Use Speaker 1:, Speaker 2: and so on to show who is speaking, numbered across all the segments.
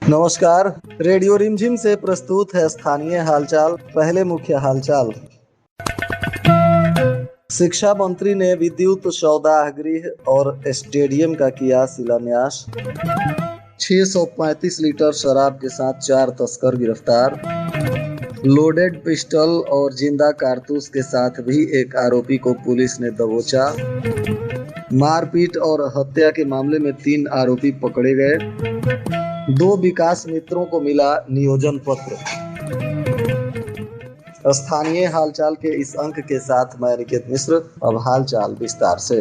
Speaker 1: नमस्कार। रेडियो रिमझिम से प्रस्तुत है स्थानीय हालचाल। पहले मुख्य हालचाल। शिक्षा मंत्री ने विद्युत सौदाह गृह और स्टेडियम का किया शिलान्यास। 635 लीटर शराब के साथ 4 तस्कर गिरफ्तार। लोडेड पिस्टल और जिंदा कारतूस के साथ भी एक आरोपी को पुलिस ने दबोचा। मारपीट और हत्या के मामले में 3 आरोपी पकड़े गए। 2 विकास मित्रों को मिला नियोजन पत्र। स्थानीय हालचाल के इस अंक के साथ मैं निकेत मिश्र। अब हालचाल विस्तार से।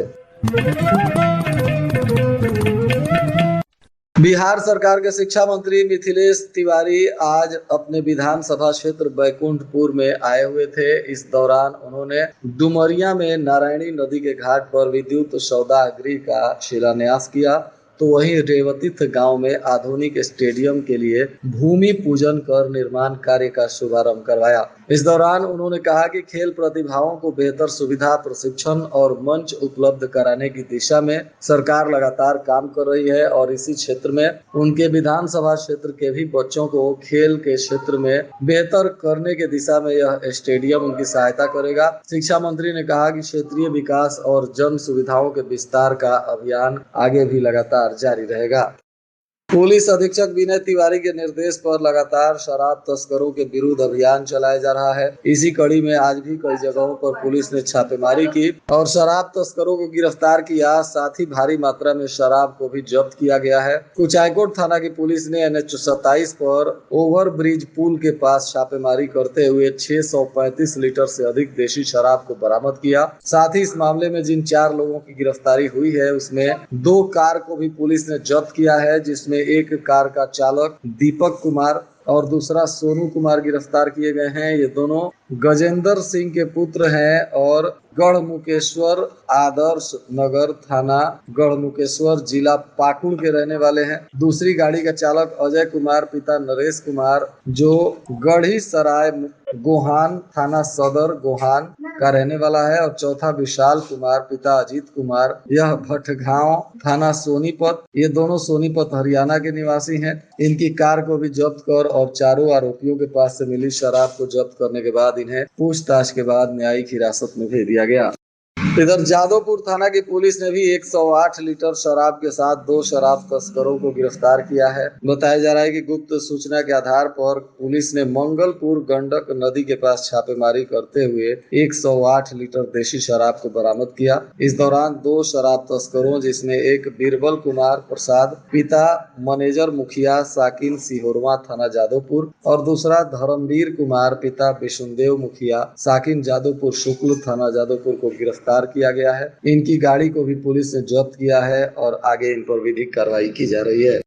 Speaker 1: बिहार सरकार के शिक्षा मंत्री मिथिलेश तिवारी आज अपने विधानसभा क्षेत्र बैकुंठपुर में आए हुए थे। इस दौरान उन्होंने डुमरिया में नारायणी नदी के घाट पर विद्युत सौदाह गृह का शिलान्यास किया, तो वहीं रेवतीर्थ गांव में आधुनिक स्टेडियम के लिए भूमि पूजन कर निर्माण कार्य का शुभारंभ करवाया। इस दौरान उन्होंने कहा कि खेल प्रतिभाओं को बेहतर सुविधा, प्रशिक्षण और मंच उपलब्ध कराने की दिशा में सरकार लगातार काम कर रही है और इसी क्षेत्र में उनके विधानसभा क्षेत्र के भी बच्चों को खेल के क्षेत्र में बेहतर करने की दिशा में यह स्टेडियम उनकी सहायता करेगा। शिक्षा मंत्री ने कहा कि क्षेत्रीय विकास और जन सुविधाओं के विस्तार का अभियान आगे भी लगातार जारी रहेगा। पुलिस अधीक्षक विनय तिवारी के निर्देश पर लगातार शराब तस्करों के विरुद्ध अभियान चलाया जा रहा है। इसी कड़ी में आज भी कई जगहों पर पुलिस ने छापेमारी की और शराब तस्करों को गिरफ्तार किया। साथ ही भारी मात्रा में शराब को भी जब्त किया गया है। कुचायकोट थाना की पुलिस ने NH 27 पर ओवर ब्रिज पुल के पास छापेमारी करते हुए 635 लीटर से अधिक देशी शराब को बरामद किया। साथ ही इस मामले में जिन 4 लोगों की गिरफ्तारी हुई है उसमें 2 कार को भी पुलिस ने जब्त किया है, जिसमें एक कार का चालक दीपक कुमार और दूसरा सोनू कुमार गिरफ्तार किए गए हैं। ये दोनों गजेंद्र सिंह के पुत्र हैं और गढ़मुकेश्वर आदर्श नगर थाना गढ़मुकेश्वर जिला पाकुड़ के रहने वाले हैं। दूसरी गाड़ी का चालक अजय कुमार पिता नरेश कुमार जो गढ़ी सराय गोहान थाना सदर गोहान का रहने वाला है और चौथा विशाल कुमार पिता अजीत कुमार, यह भटगांव थाना सोनीपत, ये दोनों सोनीपत हरियाणा के निवासी हैं। इनकी कार को भी जब्त कर और चारों आरोपियों के पास से मिली शराब को जब्त करने के बाद इन्हें पूछताछ के बाद न्यायिक हिरासत में भेज दिया गया। इधर जादवपुर थाना की पुलिस ने भी 108 लीटर शराब के साथ 2 शराब तस्करों को गिरफ्तार किया है। बताया जा रहा है कि गुप्त सूचना के आधार पर पुलिस ने मंगलपुर गंडक नदी के पास छापेमारी करते हुए 108 लीटर देशी शराब को बरामद किया। इस दौरान 2 शराब तस्करों जिसमें एक बीरबल कुमार प्रसाद पिता मैनेजर मुखिया साकिन सिहोरवा थाना जादवपुर और दूसरा धर्मवीर कुमार पिता विष्णुदेव मुखिया साकिन जादवपुर शुक्ल थाना जादवपुर को गिरफ्तार किया गया है। इनकी गाड़ी को भी पुलिस ने जब्त किया है और आगे इन पर विधिक कार्रवाई की जा रही है।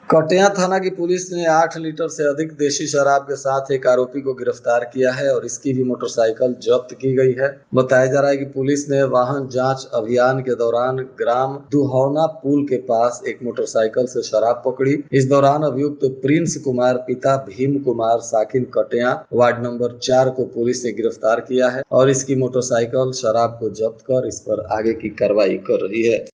Speaker 1: कटिया थाना की पुलिस ने 8 लीटर से अधिक देशी शराब के साथ एक आरोपी को गिरफ्तार किया है और इसकी भी मोटरसाइकिल जब्त की गई है। बताया जा रहा है कि पुलिस ने वाहन जांच अभियान के दौरान ग्राम दुहौना पुल के पास एक मोटरसाइकिल से शराब पकड़ी। इस दौरान अभियुक्त प्रिंस कुमार पिता भीम कुमार साकिन कटिया वार्ड नंबर 4 को पुलिस ने गिरफ्तार किया है और इसकी मोटरसाइकिल शराब को जब्त कर इस पर आगे की कार्रवाई कर रही है।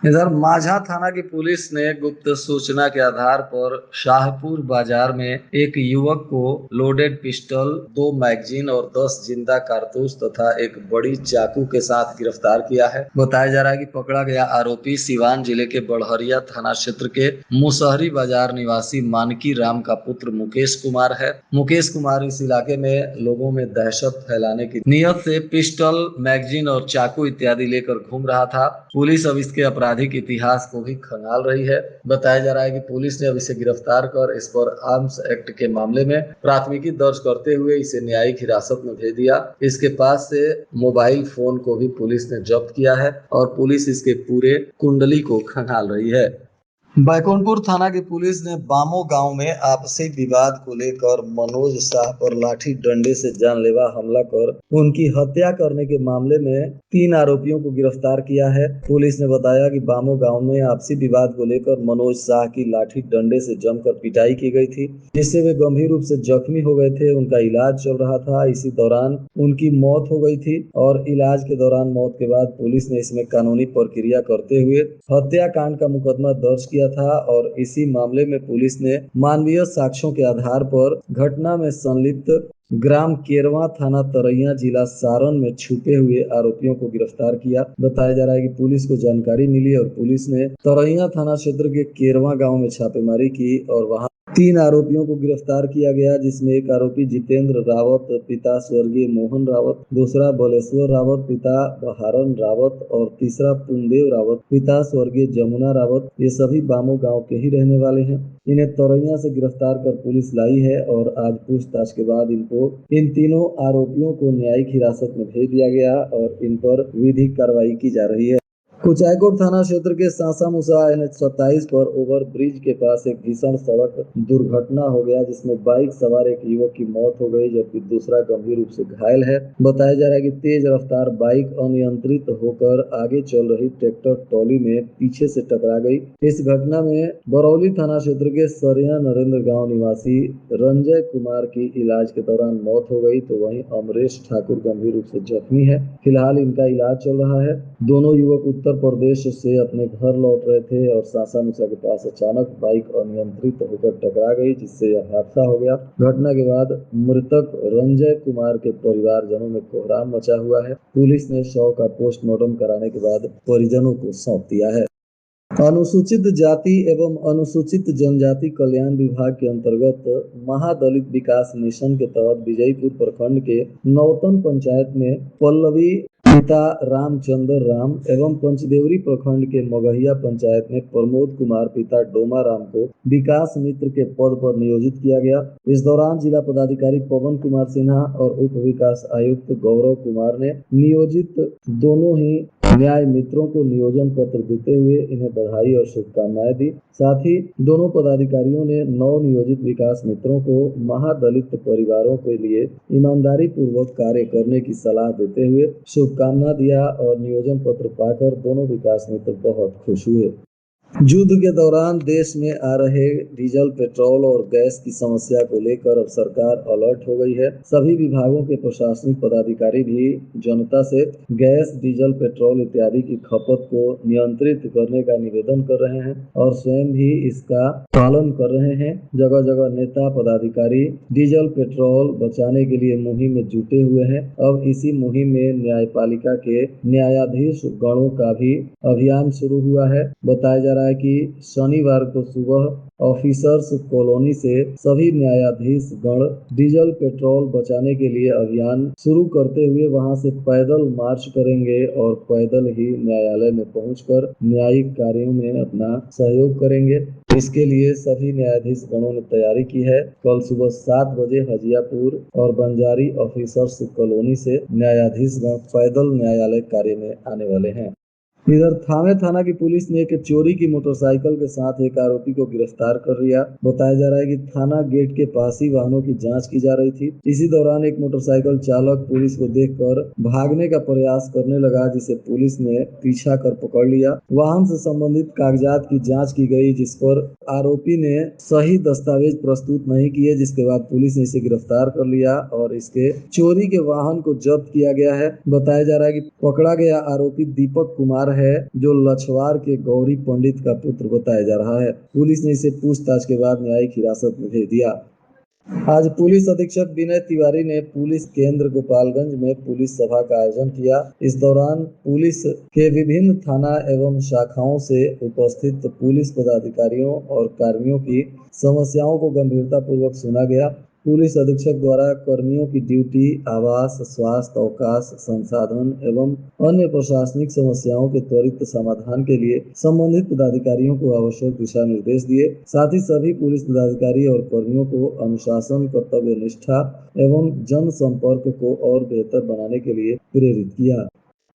Speaker 1: इधर माझा थाना की पुलिस ने गुप्त सूचना के आधार पर शाहपुर बाजार में एक युवक को लोडेड पिस्टल, 2 मैगजीन और 10 जिंदा कारतूस तथा एक बड़ी चाकू के साथ गिरफ्तार किया है। बताया जा रहा है कि पकड़ा गया आरोपी सिवान जिले के बड़हरिया थाना क्षेत्र के मुसहरी बाजार निवासी मानकी राम का पुत्र मुकेश कुमार है। मुकेश कुमार इस इलाके में लोगों में दहशत फैलाने की नियत से पिस्टल, मैगजीन और चाकू इत्यादि लेकर घूम रहा था। पुलिस अब इसके आपराधिक इतिहास को भी खंगाल रही है। बताया जा रहा है कि पुलिस ने अब इसे गिरफ्तार कर इस पर आर्म्स एक्ट के मामले में प्राथमिकी दर्ज करते हुए इसे न्यायिक हिरासत में भेज दिया। इसके पास से मोबाइल फोन को भी पुलिस ने जब्त किया है और पुलिस इसके पूरे कुंडली को खंगाल रही है। बैकुंठपुर थाना की पुलिस ने बामो गांव में आपसी विवाद को लेकर मनोज शाह पर लाठी डंडे से जानलेवा हमला कर उनकी हत्या करने के मामले में 3 आरोपियों को गिरफ्तार किया है। पुलिस ने बताया कि बामो गांव में आपसी विवाद को लेकर मनोज शाह की लाठी डंडे से जमकर पिटाई की गई थी, जिससे वे गंभीर रूप से जख्मी हो गए थे। उनका इलाज चल रहा था। इसी दौरान उनकी मौत हो गई थी और इलाज के दौरान मौत के बाद पुलिस ने इसमें कानूनी प्रक्रिया करते हुए हत्याकांड का मुकदमा दर्ज किया था और इसी मामले में पुलिस ने मानवीय साक्ष्यों के आधार पर घटना में संलिप्त ग्राम केरवा थाना तरैया जिला सारण में छुपे हुए आरोपियों को गिरफ्तार किया। बताया जा रहा है कि पुलिस को जानकारी मिली और पुलिस ने तरैया थाना क्षेत्र के केरवा गांव में छापेमारी की और वहां 3 आरोपियों को गिरफ्तार किया गया, जिसमें एक आरोपी जितेंद्र रावत पिता स्वर्गीय मोहन रावत, दूसरा बलेश्वर रावत पिता बहारन रावत और तीसरा पुनदेव रावत पिता स्वर्गीय जमुना रावत। ये सभी बामो गांव के ही रहने वाले हैं। इन्हें तरैया से गिरफ्तार कर पुलिस लाई है और आज पूछताछ के बाद इन तीनों आरोपियों को न्यायिक हिरासत में भेज दिया गया और इन पर विधिक कार्रवाई की जा रही है। कुचायकोट थाना क्षेत्र के सासामुसा NH 27 पर ओवर ब्रिज के पास एक भीषण सड़क दुर्घटना हो गया, जिसमें बाइक सवार एक युवक की मौत हो गई जबकि दूसरा गंभीर रूप से घायल है। बताया जा रहा है कि तेज रफ्तार बाइक अनियंत्रित होकर आगे चल रही ट्रैक्टर ट्रॉली में पीछे से टकरा गई। इस घटना में बरौली थाना क्षेत्र के सरिया नरेंद्र गांव निवासी रंजय कुमार की इलाज के दौरान मौत हो गई, तो वहीं अमरेश ठाकुर गंभीर रूप से जख्मी है। फिलहाल इनका इलाज चल रहा है। दोनों युवक उत्तर प्रदेश से अपने घर लौट रहे थे और सासामुसा के पास अचानक बाइक अनियंत्रित होकर टकरा गई, जिससे यह हादसा हो गया। घटना के बाद मृतक रंजय कुमार के परिवारजनों में कोहराम मचा हुआ है। पुलिस ने शव का पोस्टमार्टम कराने के बाद परिजनों को सौंप दिया है। अनुसूचित जाति एवं अनुसूचित जनजाति कल्याण विभाग के अंतर्गत महादलित विकास मिशन के तहत विजयपुर प्रखंड के नौतन पंचायत में पल्लवी पिता रामचंद्र राम एवं पंचदेवरी प्रखंड के मगहिया पंचायत में प्रमोद कुमार पिता डोमा राम को विकास मित्र के पद पर नियोजित किया गया। इस दौरान जिला पदाधिकारी पवन कुमार सिन्हा और उप विकास आयुक्त गौरव कुमार ने नियोजित दोनों ही न्याय मित्रों को नियोजन पत्र देते हुए इन्हें बधाई और शुभकामनाएं दी। साथ ही दोनों पदाधिकारियों ने नव नियोजित विकास मित्रों को महादलित परिवारों के लिए ईमानदारी पूर्वक कार्य करने की सलाह देते हुए शुभकामना दिया और नियोजन पत्र पाकर दोनों विकास मित्र बहुत खुश हुए। युद्ध के दौरान देश में आ रहे डीजल, पेट्रोल और गैस की समस्या को लेकर अब सरकार अलर्ट हो गई है। सभी विभागों के प्रशासनिक पदाधिकारी भी जनता से गैस, डीजल, पेट्रोल इत्यादि की खपत को नियंत्रित करने का निवेदन कर रहे हैं और स्वयं भी इसका पालन कर रहे हैं। जगह जगह नेता पदाधिकारी डीजल, पेट्रोल बचाने के लिए मुहिम में जुटे हुए हैं। अब इसी मुहिम में न्यायपालिका के न्यायाधीश गणों का भी अभियान शुरू हुआ है। बताया जा रहा है कि शनिवार को सुबह ऑफिसर्स कॉलोनी से सभी न्यायाधीश गण डीजल, पेट्रोल बचाने के लिए अभियान शुरू करते हुए वहां से पैदल मार्च करेंगे और पैदल ही न्यायालय में पहुंचकर न्यायिक कार्यों में अपना सहयोग करेंगे। इसके लिए सभी न्यायाधीश गणों ने तैयारी की है। कल सुबह 7 बजे हजियापुर और बंजारी ऑफिसर्स कॉलोनी से न्यायाधीश गण पैदल न्यायालय कार्य में आने वाले हैं। इधर थावे थाना की पुलिस ने एक चोरी की मोटरसाइकिल के साथ एक आरोपी को गिरफ्तार कर लिया। बताया जा रहा है कि थाना गेट के पास ही वाहनों की जांच की जा रही थी। इसी दौरान एक मोटरसाइकिल चालक पुलिस को देखकर भागने का प्रयास करने लगा, जिसे पुलिस ने पीछा कर पकड़ लिया। वाहन से संबंधित कागजात की जाँच की गई, जिस पर आरोपी ने सही दस्तावेज प्रस्तुत नहीं किए, जिसके बाद पुलिस ने इसे गिरफ्तार कर लिया और इसके चोरी के वाहन को जब्त किया गया है। बताया जा रहा है कि पकड़ा गया आरोपी दीपक कुमार है, जो लछवार के गौरी पंडित का पुत्र बताया जा रहा है। पुलिस ने इसे पूछताछ के बाद न्यायिक हिरासत में भेज दिया। आज पुलिस अधीक्षक विनय तिवारी ने पुलिस केंद्र गोपालगंज में पुलिस सभा का आयोजन किया। इस दौरान पुलिस के विभिन्न थाना एवं शाखाओं से उपस्थित पुलिस पदाधिकारियों और कर्मियों की समस्याओं को गंभीरता पूर्वक सुना गया। पुलिस अधीक्षक द्वारा कर्मियों की ड्यूटी, आवास, स्वास्थ्य, अवकाश, संसाधन एवं अन्य प्रशासनिक समस्याओं के त्वरित समाधान के लिए संबंधित पदाधिकारियों को आवश्यक दिशा निर्देश दिए। साथ ही सभी पुलिस पदाधिकारी और कर्मियों को अनुशासन, कर्तव्य निष्ठा एवं जन संपर्क को और बेहतर बनाने के लिए प्रेरित किया।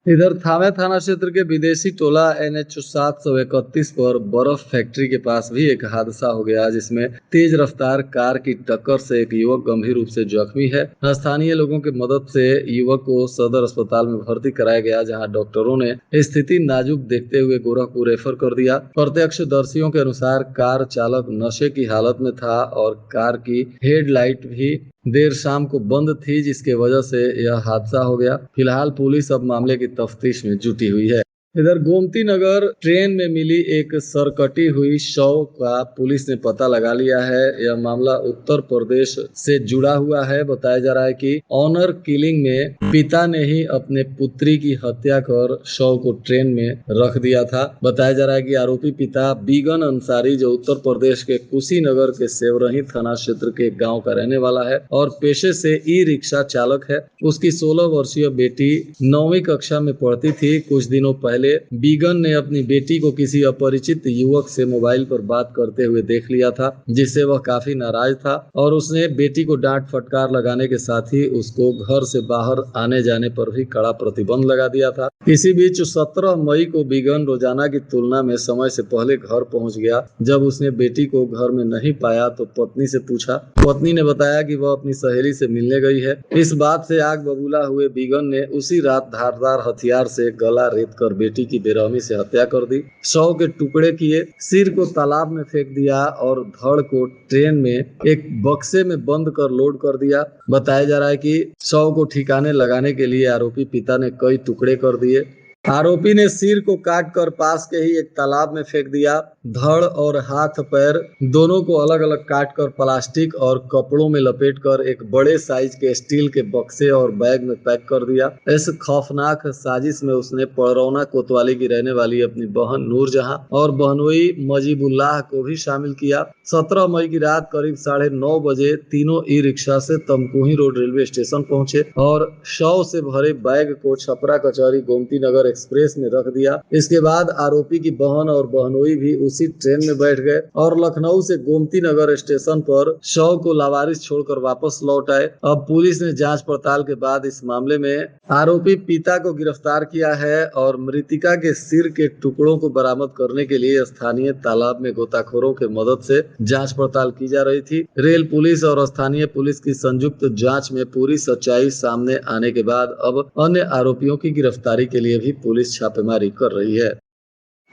Speaker 1: इधर थावे थाना क्षेत्र के विदेशी टोला NH 731 पर बर्फ फैक्ट्री के पास भी एक हादसा हो गया, जिसमें तेज रफ्तार कार की टक्कर से एक युवक गंभीर रूप से जख्मी है। स्थानीय लोगों की मदद से युवक को सदर अस्पताल में भर्ती कराया गया, जहां डॉक्टरों ने स्थिति नाजुक देखते हुए गोरखपुर रेफर कर दिया। प्रत्यक्षदर्शियों के अनुसार कार चालक नशे की हालत में था और कार की हेडलाइट भी देर शाम को बंद थी, जिसके वजह से यह हादसा हो गया। फिलहाल पुलिस अब मामले की तफ्तीश में जुटी हुई है। इधर गोमती नगर ट्रेन में मिली एक सरकटी हुई शव का पुलिस ने पता लगा लिया है। यह मामला उत्तर प्रदेश से जुड़ा हुआ है। बताया जा रहा है कि ऑनर किलिंग में पिता ने ही अपने पुत्री की हत्या कर शव को ट्रेन में रख दिया था। बताया जा रहा है कि आरोपी पिता बीगन अंसारी, जो उत्तर प्रदेश के कुशीनगर के सेवरही थाना क्षेत्र के गाँव का रहने वाला है और पेशे से ई रिक्शा चालक है। उसकी 16 वर्षीय बेटी 9वीं कक्षा में पढ़ती थी। कुछ दिनों पहले बीगन ने अपनी बेटी को किसी अपरिचित युवक से मोबाइल पर बात करते हुए देख लिया था, जिससे वह काफी नाराज था और उसने बेटी को डांट फटकार लगाने के साथ ही उसको घर से बाहर आने जाने पर भी कड़ा प्रतिबंध लगा दिया था। इसी बीच 17 मई को बीगन रोजाना की तुलना में समय से पहले घर पहुंच गया। जब उसने बेटी को घर में नहीं पाया तो पत्नी से पूछा। पत्नी ने बताया कि वह अपनी सहेली से मिलने गई है। इस बात से आग बबूला हुए बीगन ने उसी रात धारदार हथियार से गला रेत कर बेटी की बेरहमी से हत्या कर दी। शव के टुकड़े किए, सिर को तालाब में फेंक दिया और धड़ को ट्रेन में एक बक्से में बंद कर लोड कर दिया। बताया जा रहा है कि शव को ठिकाने लगाने के लिए आरोपी पिता ने कई टुकड़े कर दिए। आरोपी ने सिर को काटकर पास के ही एक तालाब में फेंक दिया। धड़ और हाथ पैर दोनों को अलग अलग काटकर प्लास्टिक और कपड़ों में लपेटकर एक बड़े साइज के स्टील के बक्से और बैग में पैक कर दिया। इस खौफनाक साजिश में उसने पड़रौना कोतवाली की रहने वाली अपनी बहन नूरजहां और बहनोई मजीबुल्लाह को भी शामिल किया। 17 मई की रात करीब 9:30 बजे तीनों ई रिक्शा से तमकुही रोड रेलवे स्टेशन पहुंचे और शव से भरे बैग को छपरा कचहरी गोमती नगर एक्सप्रेस में रख दिया। इसके बाद आरोपी की बहन और बहनोई भी उसी ट्रेन में बैठ गए और लखनऊ से गोमती नगर स्टेशन पर शव को लावारिस छोड़कर वापस लौट आए। अब पुलिस ने जांच पड़ताल के बाद इस मामले में आरोपी पिता को गिरफ्तार किया है और मृतिका के सिर के टुकड़ों को बरामद करने के लिए स्थानीय तालाब में गोताखोरों के मदद से जांच पड़ताल की जा रही थी। रेल पुलिस और स्थानीय पुलिस की संयुक्त जांच में पूरी सच्चाई सामने आने के बाद अब अन्य आरोपियों की गिरफ्तारी के लिए भी पुलिस छापेमारी कर रही है।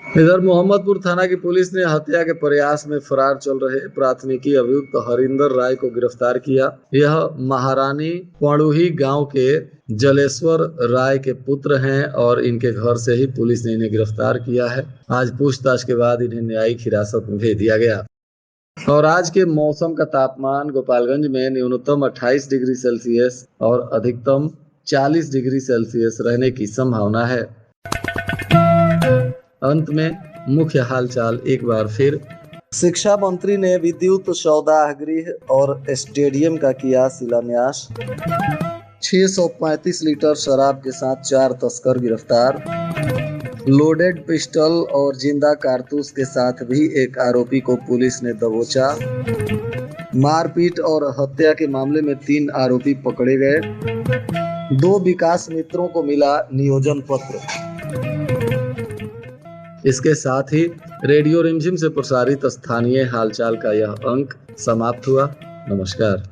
Speaker 1: इधर मोहम्मदपुर थाना की पुलिस ने हत्या के प्रयास में फरार चल रहे प्राथमिकी अभियुक्त हरिंदर राय को गिरफ्तार किया। यह महारानी पड़ुही गांव के जलेश्वर राय के पुत्र हैं और इनके घर से ही पुलिस ने इन्हें गिरफ्तार किया है। आज पूछताछ के बाद इन्हें न्यायिक हिरासत में भेज दिया गया। और आज के मौसम का तापमान गोपालगंज में न्यूनतम 28 डिग्री सेल्सियस और अधिकतम 40 डिग्री सेल्सियस रहने की संभावना है। अंत में मुख्य हालचाल एक बार फिर। शिक्षा मंत्री ने विद्युत सौदाह गृह और स्टेडियम का किया शिलान्यास। 635 लीटर शराब के साथ 4 तस्कर गिरफ्तार। लोडेड पिस्टल और जिंदा कारतूस के साथ भी एक आरोपी को पुलिस ने दबोचा। मारपीट और हत्या के मामले में 3 आरोपी पकड़े गए। 2 विकास मित्रों को मिला नियोजन पत्र। इसके साथ ही रेडियो रिमझिम से प्रसारित स्थानीय हालचाल का यह अंक समाप्त हुआ। नमस्कार।